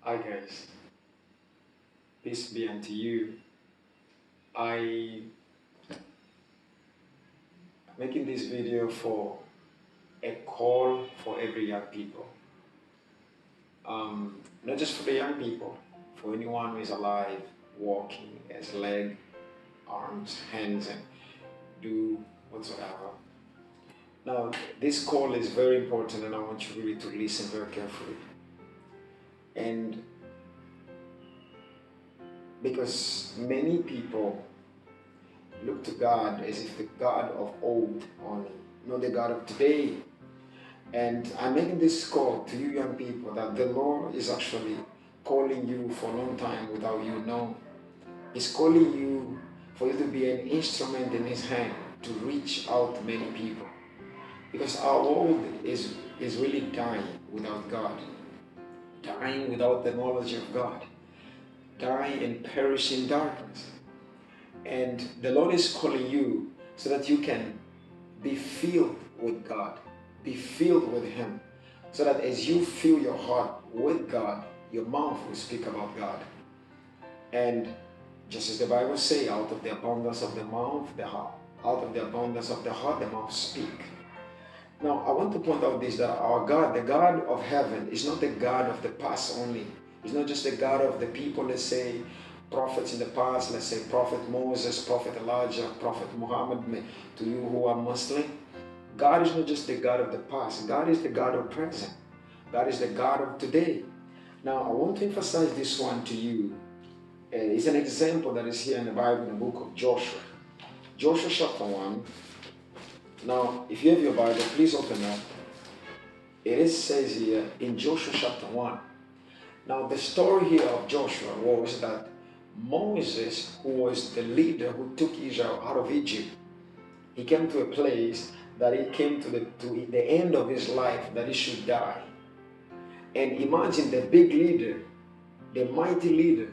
Hi guys, peace be unto you. I making this video for a call for every young people. Not just for the young people, for anyone who is alive, walking, has leg, arms, hands, and do whatsoever. Now, this call is very important, and I want you really to listen very carefully. And because many people look to God as if the God of old only, not the God of today. And I'm making this call to you young people that the Lord is actually calling you for a long time without you knowing. He's calling you for you to be an instrument in His hand to reach out to many people. Because our world is really dying without God, dying without the knowledge of God, dying and perish in darkness. And the Lord is calling you so that you can be filled with God, be filled with Him, so that as you fill your heart with God, your mouth will speak about God. And just as the Bible says, out of the abundance of the mouth, the heart, out of the abundance of the heart, the mouth speak. Now, I want to point out this, that our God, the God of heaven, is not the God of the past only. It's not just the God of the people, let's say, prophets in the past, let's say Prophet Moses, Prophet Elijah, Prophet Muhammad, to you who are Muslim. God is not just the God of the past. God is the God of present. God is the God of today. Now, I want to emphasize this one to you. It's an example that is here in the Bible, in the book of Joshua. Joshua chapter 1. Now, if you have your Bible, please open up. It says here in Joshua chapter 1. Now, the story here of Joshua was that Moses, who was the leader who took Israel out of Egypt, he came to a place that he came to the end of his life, that he should die. And imagine the big leader, the mighty leader,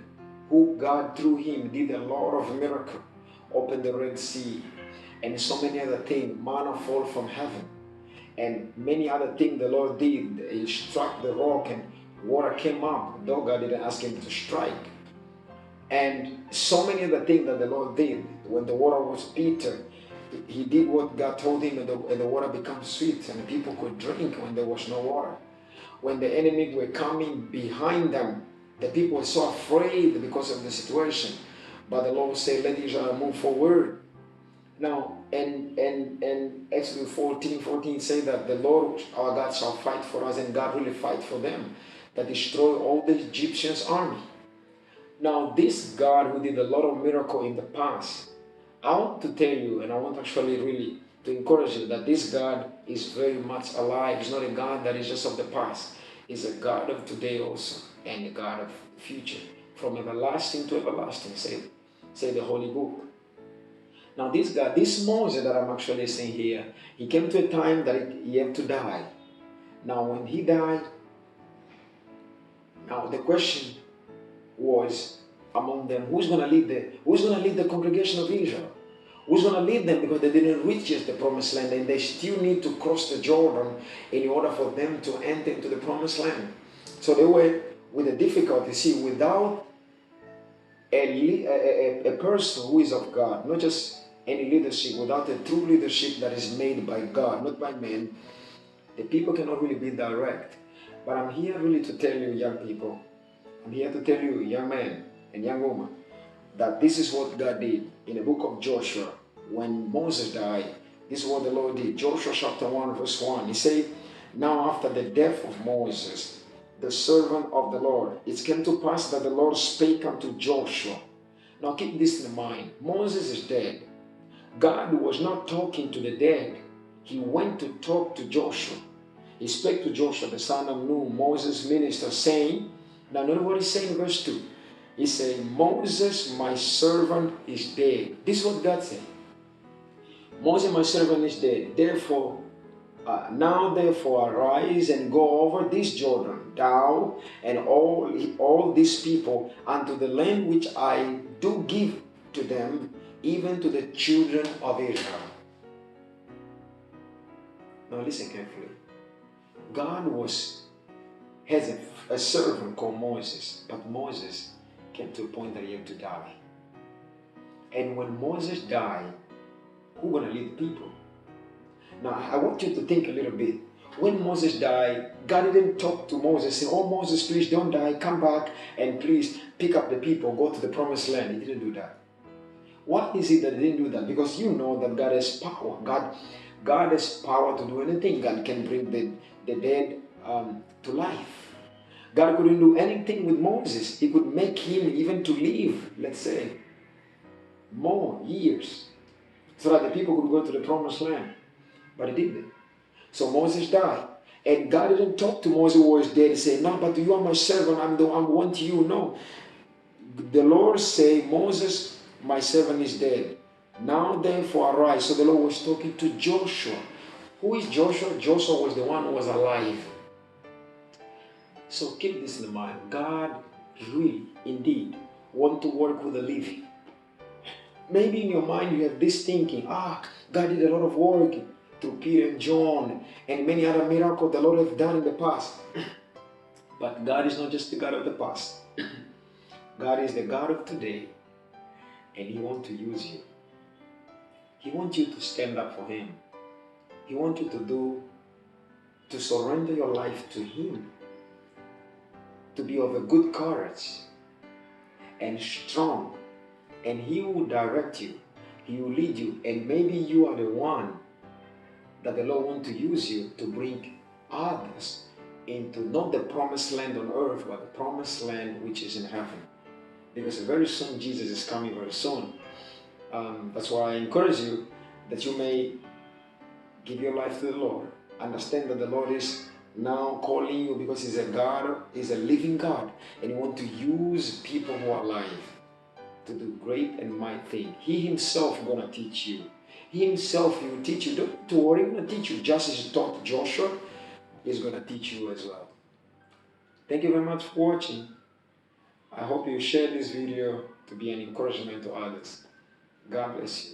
who God through him did a lot of miracles, opened the Red Sea, and so many other things, manna fall from heaven, and many other things the Lord did. He struck the rock and water came up, though God didn't ask him to strike. And so many other things that the Lord did. When the water was bitter, he did what God told him, and the water became sweet, and people could drink when there was no water. When the enemy were coming behind them, the people were so afraid because of the situation. But the Lord said, let Israel move forward. Now, and Exodus 14 say that the Lord our God shall fight for us, and God really fight for them, that destroy all the Egyptians' army. Now, this God who did a lot of miracles in the past, I want to tell you, and I want actually really to encourage you, that this God is very much alive. He's not a God that is just of the past. He's a God of today also, and a God of the future. From everlasting to everlasting, say the Holy Book. Now this God, this Moses that I'm actually saying here, he came to a time that he had to die. Now when he died, now the question was among them, who's going to lead the congregation of Israel? Who's going to lead them, because they didn't reach yet the promised land, and they still need to cross the Jordan in order for them to enter into the promised land. So they were with the difficulty. See, without a person who is of God, not just any leadership, without a true leadership that is made by God, not by men, the people cannot really be direct. But I'm here really to tell you, young people, I'm here to tell you, young man and young woman, that this is what God did in the book of Joshua. When Moses died, this is what the Lord did. Joshua chapter 1 verse 1. He said, now after the death of Moses, the servant of the Lord, it came to pass that the Lord spake unto Joshua. Now keep this in mind. Moses is dead. God was not talking to the dead. He went to talk to Joshua. He spake to Joshua, the son of Nun, Moses' minister, saying, now notice what he's saying in verse 2. He said, Moses, my servant, is dead. This is what God said. Moses, my servant, is dead. Therefore, now therefore arise and go over this Jordan, thou and all these people, unto the land which I do give to them, even to the children of Israel. Now listen carefully. God has a servant called Moses, but Moses came to a point that he had to die. And when Moses died, who's going to lead the people? Now, I want you to think a little bit. When Moses died, God didn't talk to Moses, say, oh Moses, please don't die, come back and please pick up the people, go to the promised land. He didn't do that. Why is it that he didn't do that? Because you know that God has power. God has power to do anything. God can bring the dead to life. God couldn't do anything with Moses. He could make him even to live, let's say, more years, so that the people could go to the promised land. But he didn't. So Moses died. And God didn't talk to Moses who was dead and say, no, but you are my servant, I'm the one to you. No. The Lord said, Moses, my servant is dead. Now therefore arise. So the Lord was talking to Joshua. Who is Joshua? Joshua was the one who was alive. So keep this in mind. God really, indeed, want to work with the living. Maybe in your mind you have this thinking, God did a lot of work through Peter and John and many other miracles the Lord has done in the past. But God is not just the God of the past. God is the God of today, and He wants to use you. He wants you to stand up for Him. He wants you to surrender your life to Him, to be of a good courage and strong, and He will direct you. He will lead you, and maybe you are the one that the Lord wants to use you to bring others into not the promised land on earth, but the promised land which is in heaven. Because very soon Jesus is coming very soon. That's why I encourage you that you may give your life to the Lord. Understand that the Lord is now calling you because He's a God, He's a living God, and He wants to use people who are alive to do great and mighty things. He Himself is going to teach you. He Himself, He will teach you. Don't worry, He's going to teach you just as He taught Joshua. He's going to teach you as well. Thank you very much for watching. I hope you share this video to be an encouragement to others. God bless you.